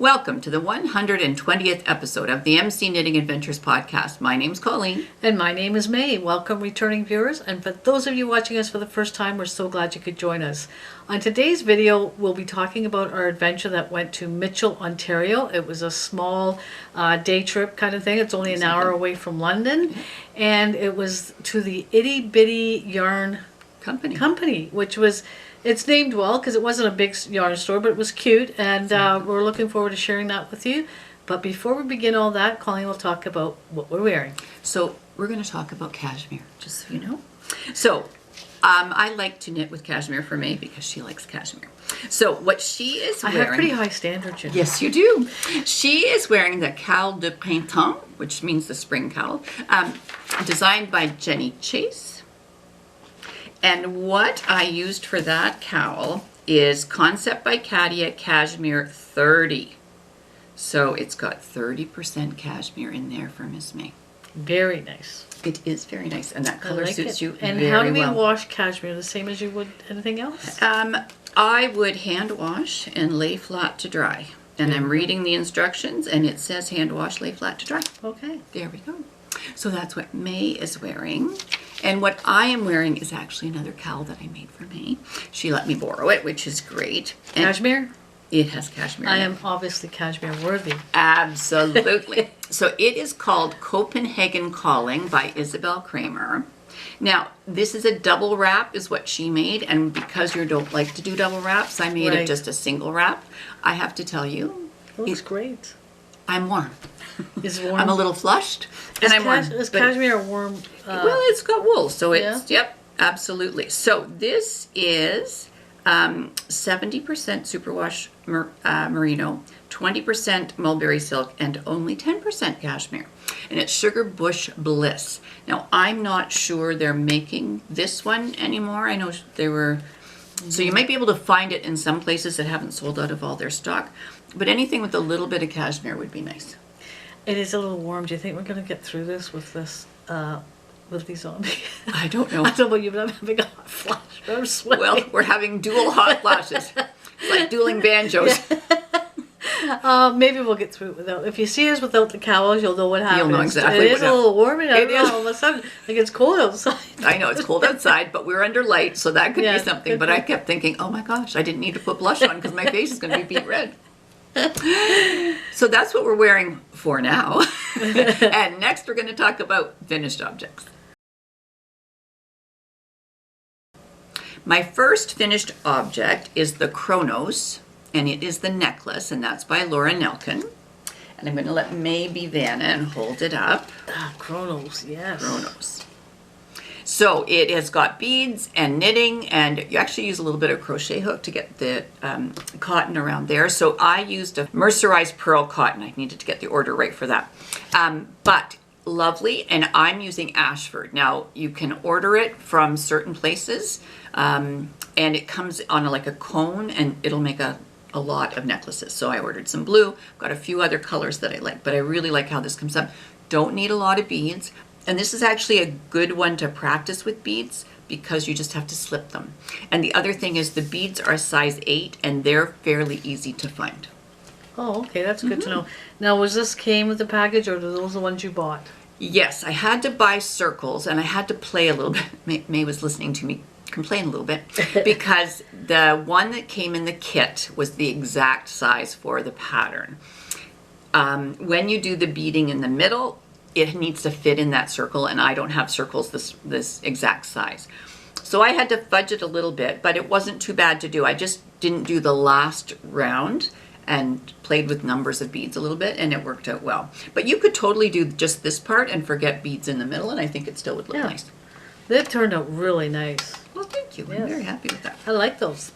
Welcome to the 120th episode of the MC Knitting Adventures podcast. My name's Colleen. And my name is May. Welcome, returning viewers. And for those of you watching us for the first time, we're so glad you could join us. On today's video, we'll be talking about our adventure that went to Mitchell, Ontario. It was a small day trip kind of thing. It's only an hour away from London. And it was to the Itty Bitty Yarn Company, which was... It's named well because it wasn't a big yarn store, but it was cute, and we're looking forward to sharing that with you. But before we begin all that, Colleen will talk about what we're wearing. So we're going to talk about cashmere, just so you know. So I like to knit with cashmere for May because she likes cashmere. So what she is wearing... I have pretty high standards, you know. Yes, you do. She is wearing the Cowl de Printemps, which means the spring cowl, designed by Jenny Chase. And what I used for that cowl is Concept by Katia Cashmere 30. So it's got 30% cashmere in there for Miss May. Very nice. It is very nice, and that color suits you and very well. And how do we wash cashmere? The same as you would anything else? I would hand wash and lay flat to dry. And I'm reading the instructions, and it says hand wash, lay flat to dry. Okay. There we go. So that's what May is wearing. And what I am wearing is actually another cowl that I made for May. She let me borrow it, which is great. And cashmere? It has cashmere. I am obviously cashmere worthy. Absolutely. So it is called Copenhagen Calling by Isabel Kramer. Now, this is a double wrap is what she made. And because you don't like to do double wraps, I made it just a single wrap. I have to tell you. It looks great. I'm warm. Is warm? I'm a little flushed. And I'm warm. Is cashmere warm? Well, it's got wool, so it's, yep, absolutely. So this is 70% superwash merino, 20% mulberry silk, and only 10% cashmere. And it's Sugar Bush Bliss. Now, I'm not sure they're making this one anymore. I know they were... So you might be able to find it in some places that haven't sold out of all their stock. But anything with a little bit of cashmere would be nice. It is a little warm. Do you think we're going to get through this with these on? I don't know. I don't know about you, but I'm having a hot flash. I'm sweating. Well, we're having dual hot flashes. It's like dueling banjos. Yeah. Maybe we'll get through it without. If you see us without the cowls, you'll know what happened. You'll know exactly it is a little warm, and it is. All of a sudden, like it's cold outside. I know it's cold outside, but we're under light, so that could be something. But I kept thinking, oh my gosh, I didn't need to put blush on because my face is going to be beet red. So that's what we're wearing for now. And next we're going to talk about finished objects. My first finished object is the Chronos, and it is the necklace, and that's by Laura Nelkin. And I'm going to let May be Vanna and hold it up. Chronos, yes. Chronos. So it has got beads and knitting, and you actually use a little bit of crochet hook to get the cotton around there. So I used a mercerized pearl cotton. I needed to get the order right for that. But lovely, and I'm using Ashford. Now you can order it from certain places, and it comes on like a cone, and it'll make a lot of necklaces. So I ordered some blue, got a few other colors that I like, but I really like how this comes up. Don't need a lot of beads. And this is actually a good one to practice with beads because you just have to slip them. And the other thing is the beads are size 8 and they're fairly easy to find. Oh, okay, that's good to know. Now, was this came with the package or are those the ones you bought? Yes, I had to buy circles and I had to play a little bit. May was listening to me complain a little bit because the one that came in the kit was the exact size for the pattern. When you do the beading in the middle, it needs to fit in that circle, and I don't have circles this exact size. So I had to fudge it a little bit, but it wasn't too bad to do. I just didn't do the last round and played with numbers of beads a little bit, and it worked out well. But you could totally do just this part and forget beads in the middle, and I think it still would look nice. That turned out really nice. Well, thank you. Yes. I'm very happy with that. I like those.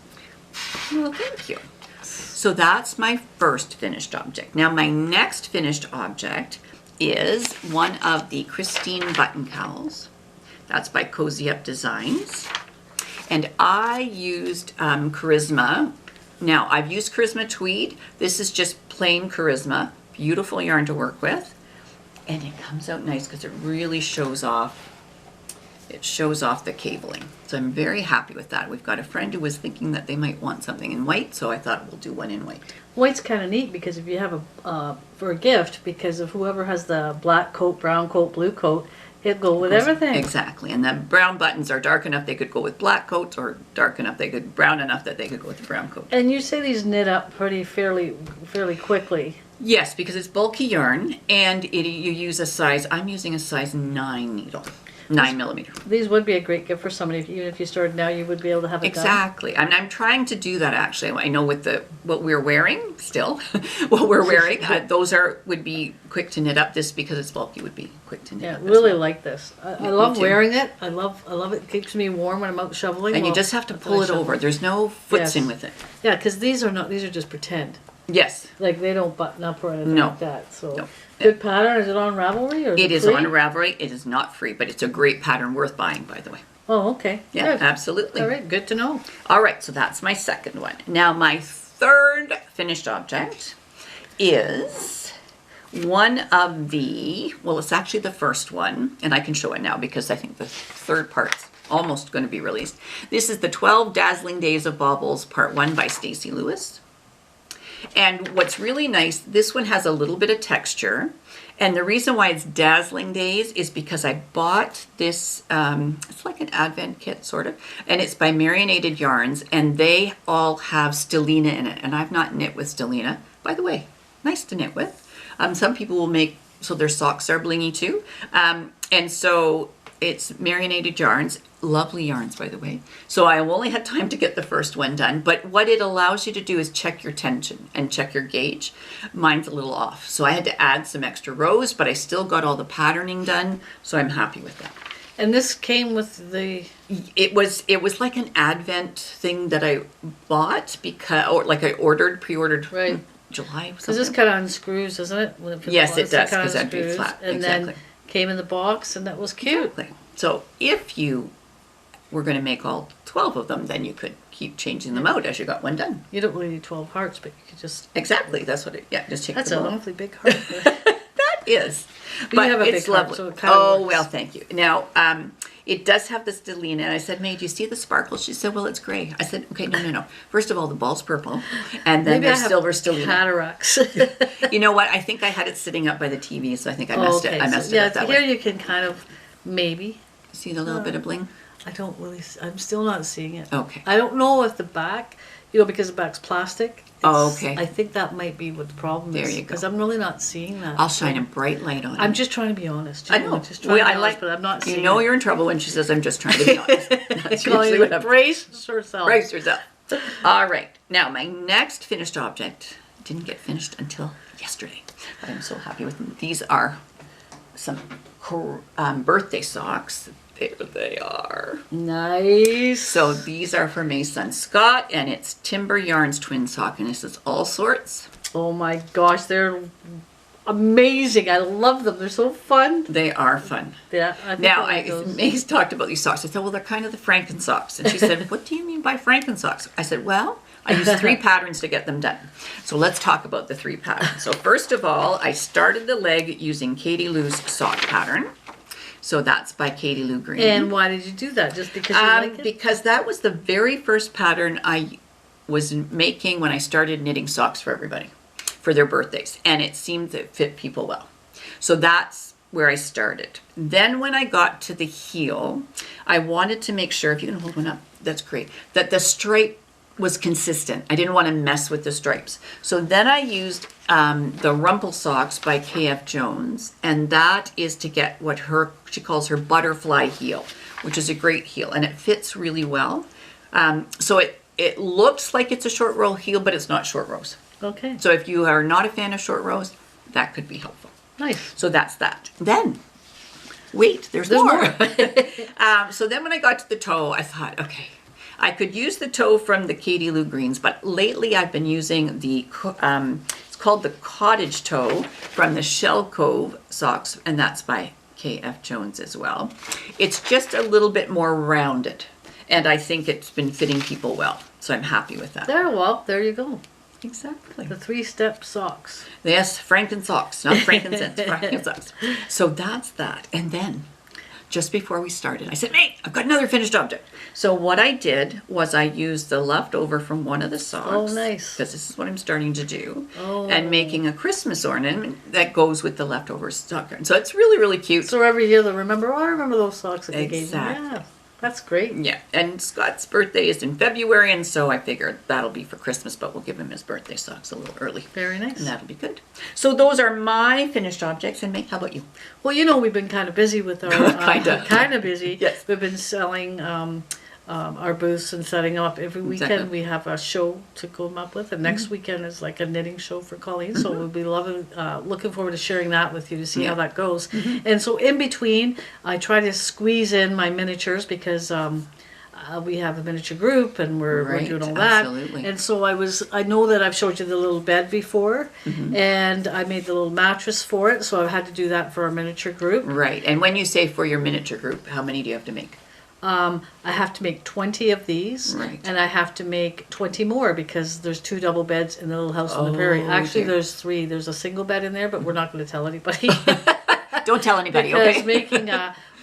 Well, thank you. So that's my first finished object. Now my next finished object is one of the Christine button cowls. That's by Cozy Up Designs. And I used Charisma. Now, I've used Charisma Tweed. This is just plain Charisma. Beautiful yarn to work with. And it comes out nice because it really shows off it shows off the cabling. So I'm very happy with that. We've got a friend who was thinking that they might want something in white, so I thought we'll do one in white. White's kind of neat because if you have for a gift, because of whoever has the black coat, brown coat, blue coat, it'll go with everything. Exactly. And the brown buttons are dark enough they could go with black coats, or dark enough they could, brown enough that they could go with the brown coat. And you say these knit up fairly quickly. Yes, because it's bulky yarn, and you use a size, I'm using a size 9 needle. 9mm. These would be a great gift for somebody. Even if you started now, you would be able to have it done. Exactly. I'm trying to do that, actually. I know with what we're wearing still, those would be quick to knit up. This, because it's bulky, would be quick to knit up. Yeah, really like this. I love wearing it. I love it. It keeps me warm when I'm out shoveling. And you just have to pull it over. There's no foots in with it. Yeah, because these are just pretend. Yes. Like they don't button up or anything like that. So. No. Good pattern. Is it on Ravelry or it is free? on Ravelry. It is not free, but it's a great pattern, worth buying, by the way. Oh, okay. Yeah, Good. absolutely. All right, good to know. All right, so that's my second one. Now my third finished object is one of it's actually the first one, and I can show it now because I think the third part's almost going to be released. This is the 12 Dazzling Days of Baubles, Part 1 by Stacey Lewis. And what's really nice, this one has a little bit of texture. And the reason why it's Dazzling Days is because I bought this, it's like an advent kit, sort of. And it's by Marinated Yarns, and they all have stellina in it. And I've not knit with stellina. By the way, nice to knit with. Some people will make, so their socks are blingy too. And so it's Marinated Yarns. Lovely yarns, by the way. So I only had time to get the first one done, but what it allows you to do is check your tension and check your gauge. Mine's a little off, so I had to add some extra rows, but I still got all the patterning done, so I'm happy with that. And this came with the... It was like an advent thing that I bought I pre-ordered right. July. Because this kind of unscrews, isn't it? Yes, it does, because that'd be flat. And then came in the box, and that was cute. Exactly. So if you were going to make all 12 of them, then you could keep changing them out as you got one done. You don't really need 12 hearts, but you could just... Exactly, that's what just take That's them an all. awfully big heart. That is. But you have a it's big heart, lovely. so it kind of works. Well, thank you. Now, it does have the stellina, and I said, May, do you see the sparkle? She said, well, it's gray. I said, okay, no. First of all, the ball's purple, and then there's silver stellina. Cataracts. You know what? I think I had it sitting up by the TV, so I think I messed it. I messed it up that here way. you can kind of maybe... See the little bit of bling? I don't really... I'm still not seeing it. Okay. I don't know if the back, because the back's plastic. Okay. I think that might be what the problem is. There you go. Because I'm really not seeing that. I'll shine a bright light on it. I'm just trying to be honest. I know. Just trying to be honest, but I'm not seeing it. You're in trouble when she says, I'm just trying to be honest. That's usually what brace herself. Brace yourself. All right. Now, my next finished object didn't get finished until yesterday. But I'm so happy with them. These are some birthday socks. There they are. Nice. So these are for May's son Scott, and it's Timber Yarns twin sock, and this is all sorts. Oh my gosh, they're amazing. I love them. They're so fun. They are fun. Yeah. May's talked about these socks. I said, well, they're kind of the Franken socks. And she said, what do you mean by Franken socks? I said, well, I used 3 patterns to get them done. So let's talk about the 3 patterns. So first of all, I started the leg using Katie Lou's sock pattern. So that's by Katie Lou Green. And why did you do that? Just because you like it? Because that was the very first pattern I was making when I started knitting socks for everybody for their birthdays. And it seemed to fit people well. So that's where I started. Then when I got to the heel, I wanted to make sure, if you can hold one up, that's great, that the stripe was consistent. I didn't want to mess with the stripes. So then I used the Rumple Socks by KF Jones, and that is to get what she calls her butterfly heel, which is a great heel, and it fits really well. So it looks like it's a short row heel, but it's not short rows. Okay. So if you are not a fan of short rows, that could be helpful. Nice. So that's that. Then, wait, there's more. So then when I got to the toe, I thought, okay, I could use the toe from the Katie Lou Greens, but lately I've been using it's called the Cottage Toe from the Shell Cove socks, and that's by KF Jones as well. It's just a little bit more rounded, and I think it's been fitting people well, so I'm happy with that. There you go. Exactly. The 3-step socks. Yes, Franken socks, not frankincense, Franken socks. So that's that. And then just before we started. I said, May, I've got another finished object. So what I did was I used the leftover from one of the socks. Oh, nice. Because this is what I'm starting to do. Oh. And making a Christmas ornament that goes with the leftover sock yarn. So it's really, really cute. So every year they'll remember, I remember those socks that you gave me. Exactly. Yeah, that's great. Yeah, and Scott's birthday is in February, and so I figured that'll be for Christmas, but we'll give him his birthday socks a little early. Very nice. And that'll be good. So those are my finished objects. And May, how about you? Well, you know, we've been kind of busy with our... kind of busy. Yes. We've been selling our booths and setting up. Every weekend Exactly. we have a show to come up with. And next weekend is like a knitting show for Colleen. So we'll be looking forward to sharing that with you to see how that goes. And so in between, I try to squeeze in my miniatures because... we have a miniature group and we're doing all that. Absolutely. And so I know that I've showed you the little bed before and I made the little mattress for it. So I've had to do that for our miniature group. Right. And when you say for your miniature group, how many do you have to make? I have to make 20 of these, Right. and I have to make 20 more because there's 2 double beds in the little house on the prairie. Oh, Actually, dear. there's 3. There's a single bed in there, but we're not going to tell anybody. Don't tell anybody, Because okay? making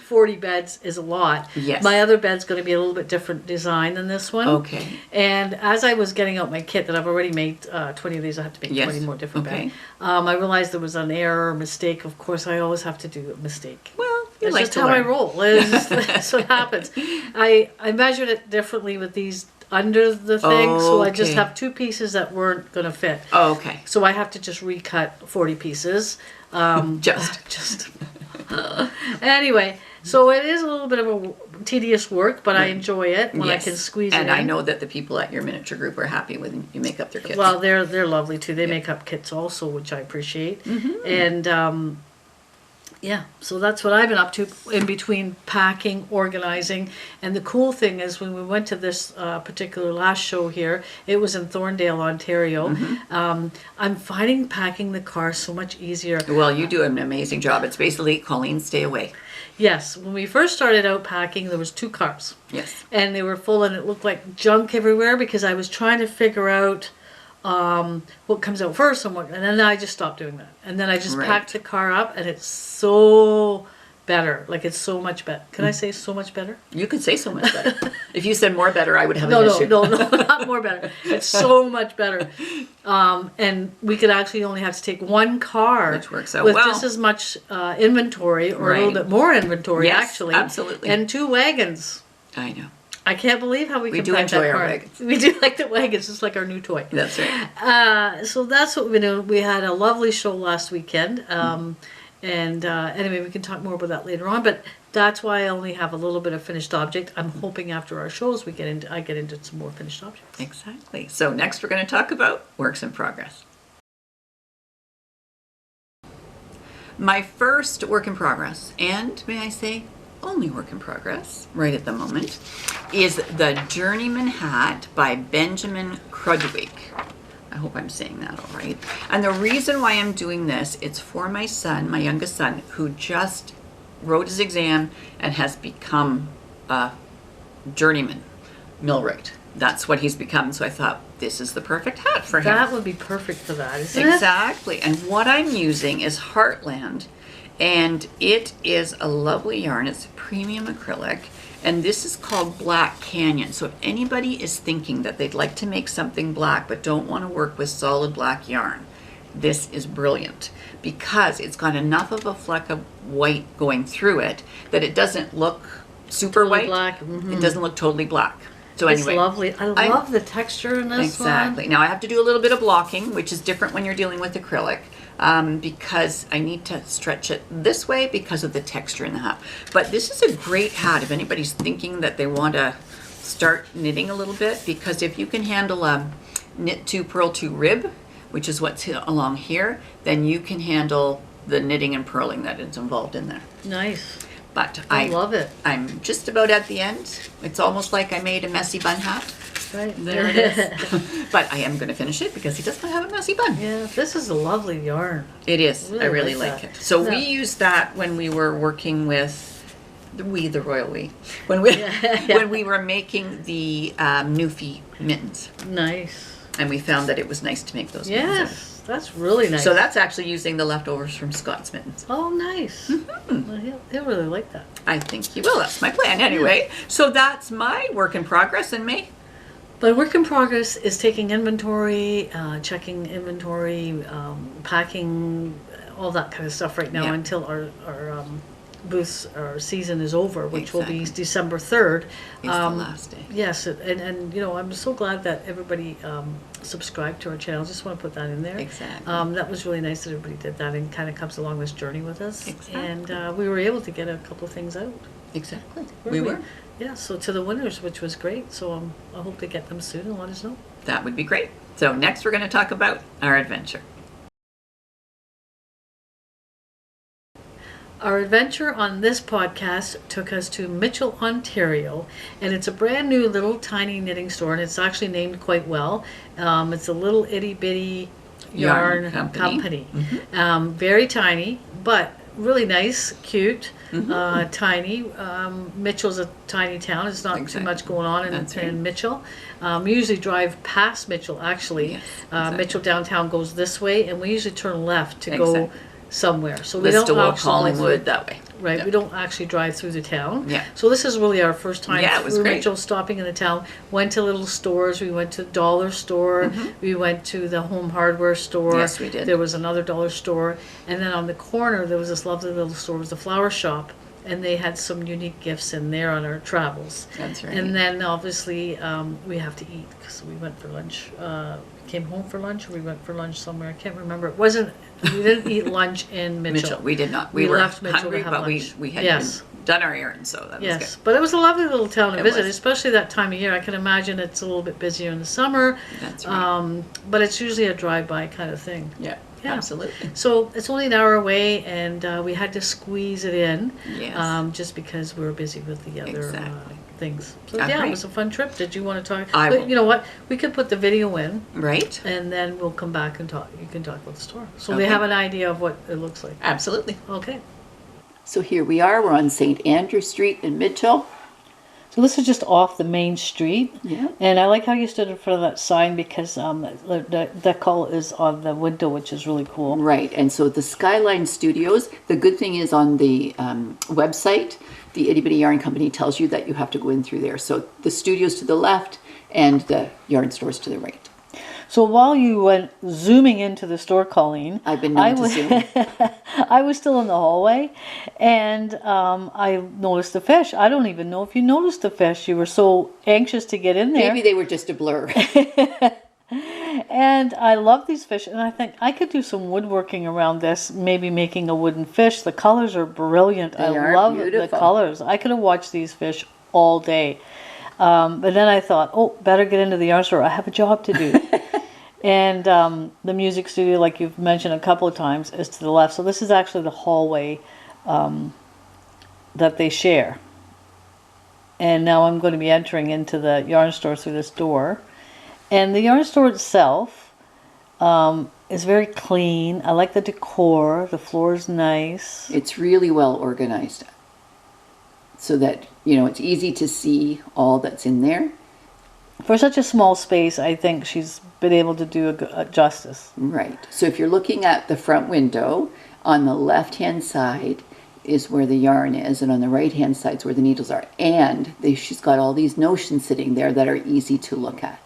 40 beds is a lot. Yes. My other bed's going to be a little bit different design than this one. Okay. And as I was getting out my kit that I've already made 20 of these, I have to make Yes. 20 more different Okay. beds. I realized there was an error or mistake. Of course, I always have to do a mistake. Well, you That's like just to how I learn. roll. That's what happens. I measured it differently with these under the thing, so I just Okay. have 2 pieces that weren't going to fit. Oh, okay. So I have to just recut 40 pieces. Just. Anyway, so it is a little bit of a tedious work, but I enjoy it when Yes. I can squeeze it in. And I know that the people at your miniature group are happy when you make up their kits. Well, they're lovely too. They make up kits also, which I appreciate. And yeah, so that's what I've been up to in between packing, organizing. And the cool thing is when we went to this particular last show here, it was in Thorndale, Ontario. I'm finding packing the car so much easier. Well, you do an amazing job. It's basically Colleen, stay away. Yes, when we first started out packing, there was 2 cars. Yes. And they were full and it looked like junk everywhere because I was trying to figure out what comes out first and then I just stopped doing that. And then I just Right. packed the car up and it's so better. Like it's so much better. Can I say so much better? You could say so much better. If you said more better, I would have No, an no, issue. no, not more better. It's so much better. And we could actually only have to take 1 car. Which works out with well. just as much inventory or a Right. little bit more inventory Yes, actually. absolutely. And 2 wagons. I know. I can't believe how we can do pack enjoy that our car. wagons. We do like the wagons. It's like our new toy. That's right. So that's what we do. We had a lovely show last weekend. And anyway, we can talk more about that later on. But that's why I only have a little bit of finished object. I'm hoping after our shows I get into some more finished objects. Exactly. So next we're going to talk about works in progress. My first work in progress, and may I say only work in progress right at the moment, is the Journeyman hat by Benjamin Crudwick. I hope I'm saying that all right. And the reason why I'm doing this, it's for my son, my youngest son, who just wrote his exam and has become a journeyman millwright. That's what he's become. So I thought this is the perfect hat for him. That would be perfect for that, isn't Exactly. And what I'm using is Heartland, and it is a lovely yarn. It's premium acrylic, and this is called Black Canyon. So if anybody is thinking that they'd like to make something black but don't want to work with solid black yarn, this is brilliant because it's got enough of a fleck of white going through it that it doesn't look super Totally white. black. It doesn't look totally black. So It's anyway, lovely. I love the texture in this exactly. one. Now I have to do a little bit of blocking, which is different when you're dealing with acrylic, because I need to stretch it this way because of the texture in the hat. But this is a great hat if anybody's thinking that they want to start knitting a little bit, because if you can handle a knit 2 purl 2 rib, which is what's along here, then you can handle the knitting and purling that is involved in there. Nice. But I love it. I'm just about at the end. It's almost like I made a messy bun hat. Right. There it is. But I am going to finish it because he doesn't have a messy bun. Yeah, this is a lovely yarn. It is. I really like like that. it. So Yeah. we used that when we were working with the royal we, when we when we were making the Newfie mittens, Nice. and we found that it was nice to make those mittens. Yes, That's really nice. So that's actually using the leftovers from Scott's Mittens. Oh, nice. Well, he'll really like that. I think he will. That's my plan anyway. So that's my work in progress in May. But work in progress is taking inventory, checking inventory, packing, all that kind of stuff right now Yeah. until our booths, our season is over, which will be Exactly. December 3rd. It's the last day. Yes, and you know, I'm so glad that everybody subscribed to our channel. Just want to put that in there. Exactly. That was really nice that everybody did that and kind of comes along this journey with us. Exactly. And we were able to get a couple of things out. Exactly. Weren't We were. Yeah, so to the winners, which was great. So I hope to get them soon and let us know. That would be great. So next we're going to talk about our adventure. Our adventure on this podcast took us to Mitchell, Ontario, and it's a brand new little tiny knitting store, and it's actually named quite well. It's a little itty bitty yarn company. Very tiny, but really nice, cute, tiny. Mitchell's a tiny town. It's not too much going on in Mitchell. We usually drive past Mitchell, actually. Yes, exactly. Mitchell downtown goes this way, and we usually turn left to go somewhere. So we don't Listowel, actually Collingwood, that way. Right, Yeah. we don't actually drive through the town. Yeah. So this is really our first time Yeah, it was through great. Mitchell, stopping in the town. Went to little stores. We went to the dollar store. We went to the home hardware store. Yes, we did. There was another dollar store. And then on the corner, there was this lovely little store. It was a flower shop. And they had some unique gifts in there on our travels. That's right. And then obviously we have to eat because we went for lunch. Came home for lunch, or we went for lunch somewhere. I can't remember. It wasn't. We didn't eat lunch in Mitchell. We did not. We were left Mitchell hungry, to have but lunch. we had Yes. done our errands, so that was Yes, good. but it was a lovely little town to It visit, was. especially that time of year. I can imagine it's a little bit busier in the summer. That's right. But it's usually a drive-by kind of thing. Yeah, Yeah. absolutely. So it's only an hour away, and we had to squeeze it in, Yes. just because we were busy with the other Exactly. things. So All yeah, right. it was a fun trip. Did you want to talk? I But will. you know what? We could put the video in, Right? and then we'll come back and talk. You can talk about the store, so Okay. they have an idea of what it looks like. Absolutely. Okay. So here we are. We're on St. Andrew Street in Mitchell. So this is just off the main street. Yeah. And I like how you stood in front of that sign because the decal is on the window, which is really cool. Right, and so the Skyline Studios, the good thing is on the website, the Itty Bitty Yarn Company tells you that you have to go in through there. So the studios to the left and the yarn stores to the right. So while you went zooming into the store, Colleen, I've been known to zoom. I was still in the hallway, and I noticed the fish. I don't even know if you noticed the fish. You were so anxious to get in there. Maybe they were just a blur. And I love these fish, and I think I could do some woodworking around this, maybe making a wooden fish. The colors are brilliant. I are love the beautiful. colors. I could have watched these fish all day. But then I thought, oh, better get into the yarn store. I have a job to do. And the music studio, like you've mentioned a couple of times, is to the left. So this is actually the hallway that they share. And now I'm going to be entering into the yarn store through this door. And the yarn store itself is very clean. I like the decor. The floor is nice. It's really well organized so that, you know, it's easy to see all that's in there. For such a small space, I think she's been able to do a justice. Right. So if you're looking at the front window, on the left-hand side is where the yarn is, and on the right-hand side is where the needles are. And she's got all these notions sitting there that are easy to look at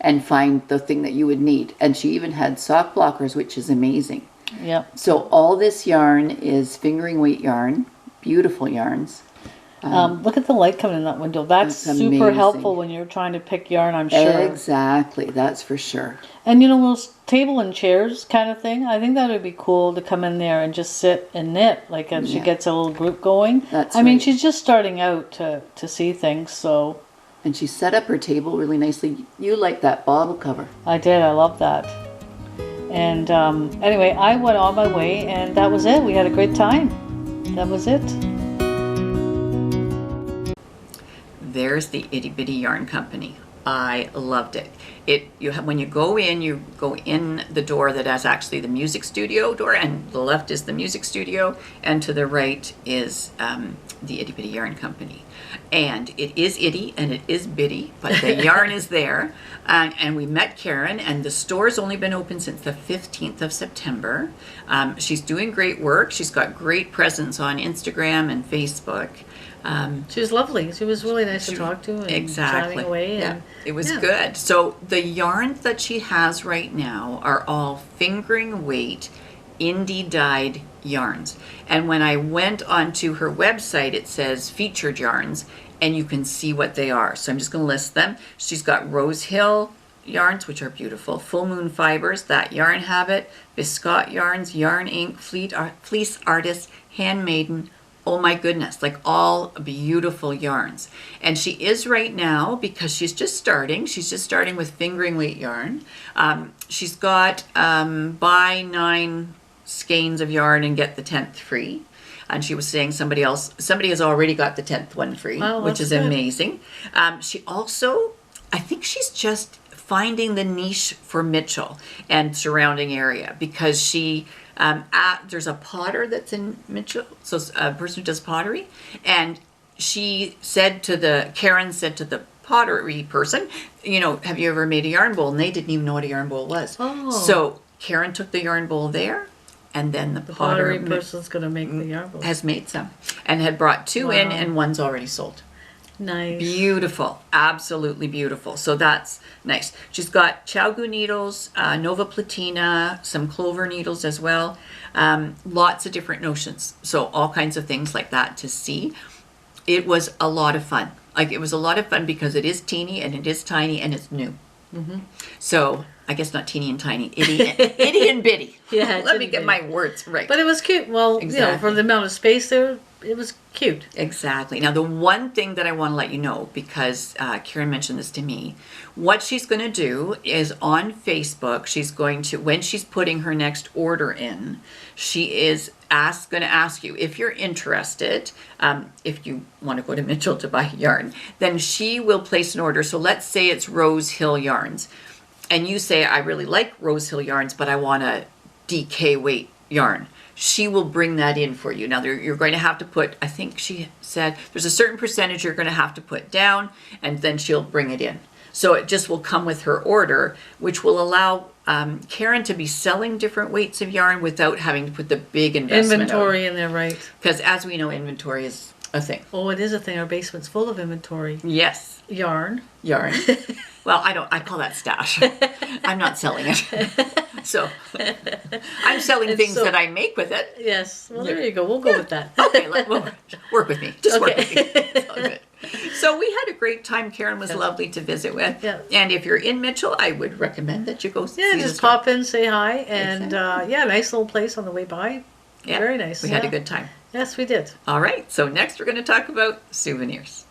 and find the thing that you would need. And she even had sock blockers, which is amazing. Yep. So all this yarn is fingering weight yarn, beautiful yarns. Look at the light coming in that window. That's That's super amazing. helpful when you're trying to pick yarn, I'm sure. Exactly, that's for sure. And you know, those table and chairs kind of thing, I think that would be cool to come in there and just sit and knit, like if she Yeah. gets a little group going. That's I mean, right. she's just starting out to see things, so And she set up her table really nicely. You like that bottle cover. I did. I love that. And anyway, I went on my way, and that was it. We had a great time. That was it. There's the Itty Bitty Yarn Company. I loved it. When you go in the door that has actually the music studio door, and the left is the music studio, and to the right is the Itty Bitty Yarn Company. And it is itty and it is bitty, but the yarn is there. And we met Karen, and the store's only been open since the 15th of September. She's doing great work. She's got great presence on Instagram and Facebook. She was lovely. She was really nice to talk to and Exactly. chatting away. Yeah, And, it was good. So the yarns that she has right now are all fingering weight, indie dyed yarns. And when I went onto her website, it says featured yarns, and you can see what they are. So I'm just going to list them. She's got Rose Hill yarns, which are beautiful, Full Moon Fibers, That Yarn Habit, Viscot Yarns, Yarn Ink, Fleece Artist, Handmaiden. Oh my goodness, like all beautiful yarns. And she is right now, because she's just starting with fingering weight yarn. She's got buy 9 skeins of yarn and get the 10th free. And she was saying somebody has already got the 10th one free, which is amazing. She also, I think she's just finding the niche for Mitchell and surrounding area, because she, there's a potter that's in Mitchell, so a person who does pottery, and Karen said to the pottery person, have you ever made a yarn bowl? And they didn't even know what a yarn bowl was. Oh. So Karen took the yarn bowl there, and then the pottery person's going to make the yarn bowl. Has made some, and had brought 2 in, and one's already sold. Nice. Beautiful. Absolutely beautiful. So that's nice. She's got Chowgu needles, Nova Platina, some clover needles as well. Lots of different notions. So all kinds of things like that to see. It was a lot of fun. It was a lot of fun because it is teeny and it is tiny and it's new. Mm-hmm. So I guess not teeny and tiny, itty and bitty. Yeah, let me get my words right. But it was cute. Well, exactly. For the amount of space there, it was cute. Exactly. Now, the one thing that I want to let you know, because Karen mentioned this to me, what she's going to do is on Facebook, she's going to, when she's putting her next order in, she is going to ask you if you're interested, if you want to go to Mitchell to buy yarn, then she will place an order. So let's say it's Rose Hill yarns, and you say, I really like Rose Hill yarns, but I want a DK weight yarn. She will bring that in for you. Now, you're going to have to put, I think she said, there's a certain percentage you're going to have to put down, and then she'll bring it in. So it just will come with her order, which will allow Karen to be selling different weights of yarn without having to put the big inventory in there, right? Because as we know, inventory is a thing. Oh, it is a thing. Our basement's full of inventory. Yes. Yarn. Well, I call that stash. I'm not selling it. So I'm selling things that I make with it. Yes. Well, there you go. We'll go with that. Okay, work with me. Just work with me. It's all good. So we had a great time. Karen was lovely to visit with. Yeah. And if you're in Mitchell, I would recommend that you go see this. Just pop in, say hi, and nice little place on the way by. Yeah. Very nice. We had a good time. Yes, we did. All right. So next we're going to talk about souvenirs.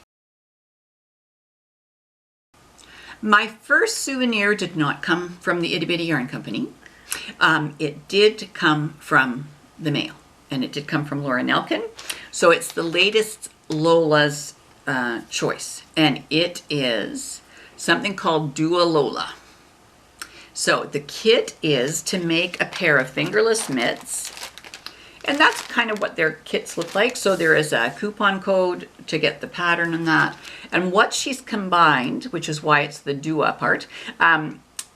My first souvenir did not come from the Itty Bitty Yarn Company. It did come from the mail, and it did come from Laura Nelkin. So it's the latest Lola's choice, and it is something called Dua Lola. So the kit is to make a pair of fingerless mitts, and that's kind of what their kits look like. So there is a coupon code to get the pattern and that. And what she's combined, which is why it's the Dua part,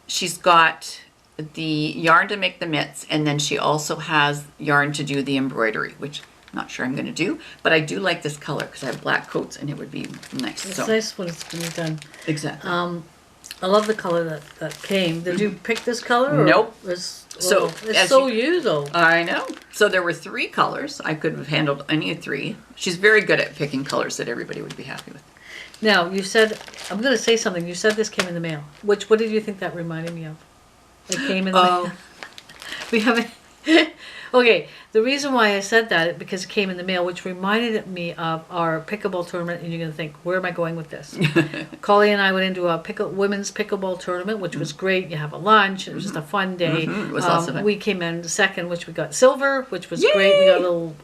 she's got the yarn to make the mitts, and then she also has yarn to do the embroidery, which I'm not sure I'm going to do, but I do like this color because I have black coats and it would be nice. It's nice when it's been done. Exactly. I love the color that came. Did you pick this color? Nope. It's so you though. I know. So there were 3 colors. I could have handled any of 3. She's very good at picking colors that everybody would be happy with. Now, you said, I'm going to say something. You said this came in the mail. What did you think that reminded me of? It came in the mail. We haven't. Okay, the reason why I said that is because it came in the mail, which reminded me of our pickleball tournament, and you're going to think, where am I going with this? Colleen and I went into a women's pickleball tournament, which was great. You have a lunch. It was just a fun day. It was awesome. We came in second, which we got silver, which was great. We got little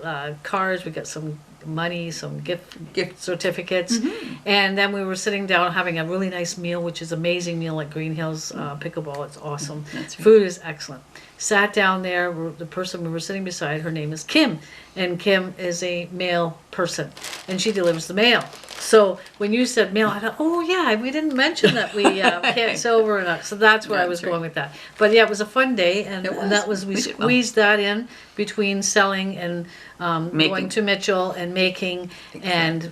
cars. We got some money, some gift certificates. And then we were sitting down having a really nice meal, which is amazing meal at Green Hills Pickleball. It's awesome. That's right. Food is excellent. Sat down there, the person we were sitting beside, her name is Kim, and Kim is a mail person, and she delivers the mail. So when you said mail, I thought, oh yeah, we didn't mention that we can't silver or not. So that's where I was going with that. But yeah, it was a fun day, and that was, we squeezed that in between selling and going to Mitchell and making, and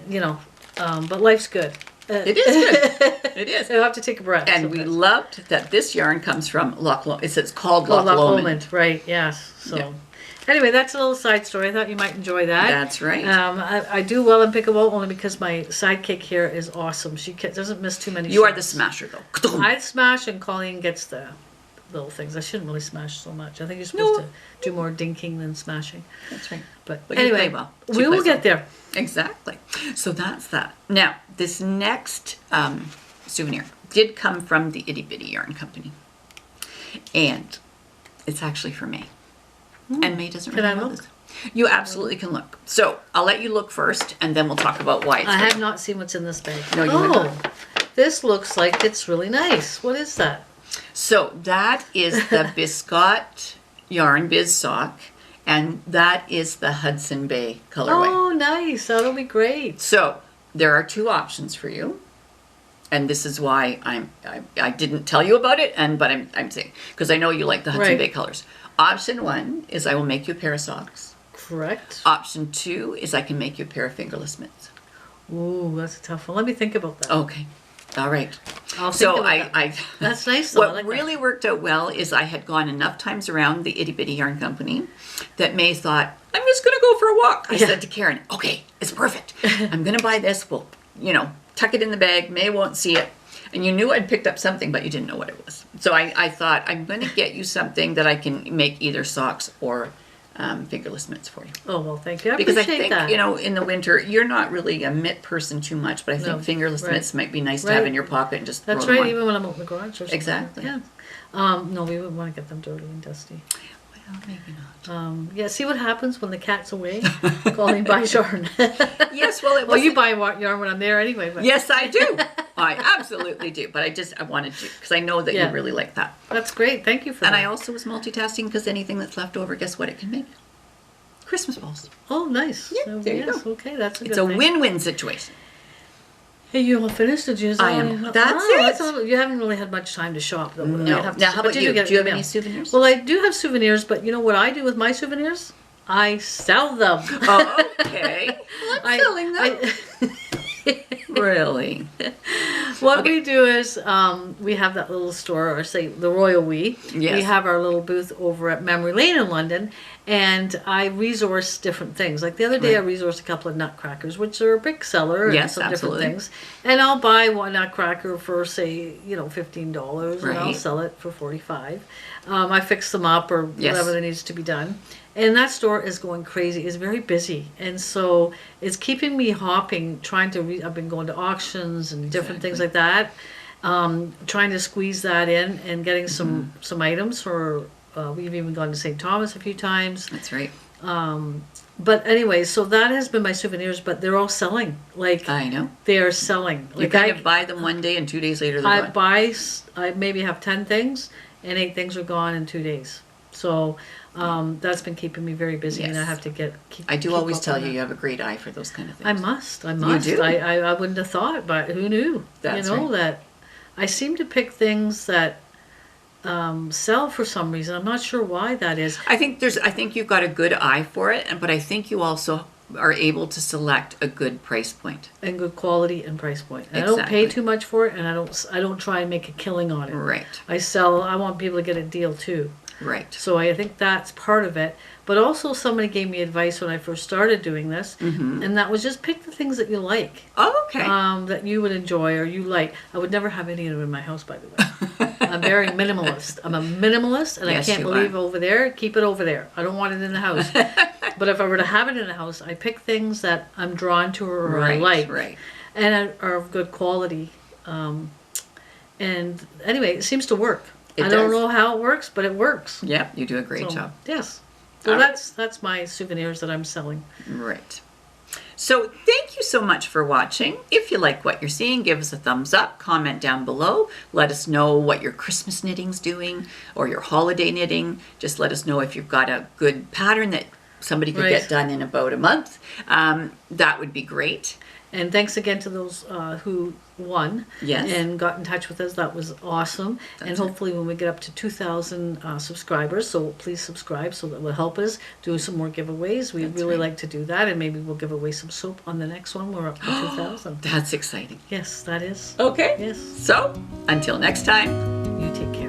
you know, but life's good. It is good. It is. You'll have to take a breath. And sometimes. we loved that this yarn comes from Loch Lomond. It's called Loch Loch Lomond. Lomond, right? Yes. So. Yeah. Anyway, that's a little side story. I thought you might enjoy that. That's right. I do well in pickleball only because my sidekick here is awesome. She doesn't miss too many You are shots. the smasher, though. I smash and Colleen gets the little things. I shouldn't really smash so much. I think you're supposed to do more dinking than smashing. That's right. But you anyway, play well. we will get there. Exactly. So that's that. Now, this next souvenir did come from the Itty Bitty Yarn Company. And it's actually for May. And May doesn't really know this. You absolutely can look. So I'll let you look first, and then we'll talk about why it's I good. have not seen what's in this bag. No, you have not. This looks like it's really nice. What is that? So that is the Biscot Yarn Biz Sock, and that is the Hudson Bay colorway. Oh, nice. That'll be great. So there are two options for you, and this is why I didn't tell you about it, but I'm saying because I know you like the Hudson Bay colors. Option one is I will make you a pair of socks. Correct. Option two is I can make you a pair of fingerless mitts. Ooh, that's a tough one. Let me think about that. Okay. All right. I'll think about that. I That's nice though. what I like really worked out well is I had gone enough times around the Itty Bitty Yarn Company that May thought, I'm just going to go for a walk. I said to Karen, okay, it's perfect. I'm going to buy this. We'll, tuck it in the bag. May won't see it. And you knew I'd picked up something, but you didn't know what it was. So I thought, I'm going to get you something that I can make either socks or fingerless mitts for you. Oh, well, thank you. I Because I appreciate think, that. in the winter, you're not really a mitt person too much, but I think No, fingerless right. mitts might be nice to have in your pocket and just That's throw them right, on. even when I'm out in the garage or something. Exactly. Yeah. No, we wouldn't want to get them dirty and dusty. Well, maybe not. Yeah, see what happens when the cat's away? Colleen buys yarn. Yes, well, it was. Well, you buy yarn when I'm there anyway. But Yes, I do. I absolutely do. But I wanted to, because I know that Yeah. you really like that. That's great. Thank you for And that. I also was multitasking because anything that's left over, guess what it can make? Christmas balls. Oh, nice. Yeah, So, there you yes, go. okay, that's a It's good a thing. win-win situation. Hey, you all finished? Did you? I am. That's it. You haven't really had much time to shop, though. No. You'd have to- Now, how but about did you? get Do you have the any mail? souvenirs? Well, I do have souvenirs, but you know what I do with my souvenirs? I sell them. Oh, okay. Well, I'm selling them. Really? What we do is we have that little store, or say the Royal We. Yes. We have our little booth over at Memory Lane in London, and I resource different things. Like the other day, Right. I resourced a couple of nutcrackers, which are a big seller, and Yes, some absolutely. different things. And I'll buy one nutcracker for say $15, and I'll Right. sell it for $45. I fix them up or Yes. whatever that needs to be done. And that store is going crazy. It's very busy. And so it's keeping me hopping, trying to, I've been going to auctions and different things like that. Trying to squeeze that in and getting some items for, we've even gone to St. Thomas a few times. That's right. But anyway, so that has been my souvenirs, but they're all selling. Like, I know. they are selling. You Like kind of buy them one day and 2 days later they're gone. I maybe have 10 things and 8 things are gone in 2 days. So that's been keeping me very busy, and I Yes. have to I do keep always up tell on you that. you have a great eye for those kind of things. I must. do? I wouldn't have thought, but who knew? That's you know right. that I seem to pick things that sell for some reason. I'm not sure why that is. I think you've got a good eye for it, but I think you also are able to select a good price point. And good quality and price point. And I don't pay Exactly. too much for it, and I don't try and make a killing on it. Right. I want people to get a deal too. Right. So I think that's part of it. But also somebody gave me advice when I first started doing this, and that was just pick the things that you like. Oh, okay. That you would enjoy or you like. I would never have any of them in my house, by the way. I'm very minimalist. I'm a minimalist, and Yes, I can't you believe are. over there. Keep it over there. I don't want it in the house. But if I were to have it in the house, I pick things that I'm drawn to or I Right, like, right. and are of good quality. And anyway, it seems to work. It I don't does. know how it works, but it works. Yeah, you do a great So, job. yes. So All right. that's my souvenirs that I'm selling. Right. So thank you so much for watching. If you like what you're seeing, give us a thumbs up, comment down below. Let us know what your Christmas knitting's doing or your holiday knitting. Just let us know if you've got a good pattern that somebody could get done in about a month. That would be great. And thanks again to those who won and got in touch with us. That was awesome. And hopefully when we get up to 2,000 subscribers, so please subscribe, so that will help us do some more giveaways. We'd really like to do that, and maybe we'll give away some soap on the next one. We're up to 2,000. That's exciting. Yes, that is. Okay. Yes. So until next time. You take care.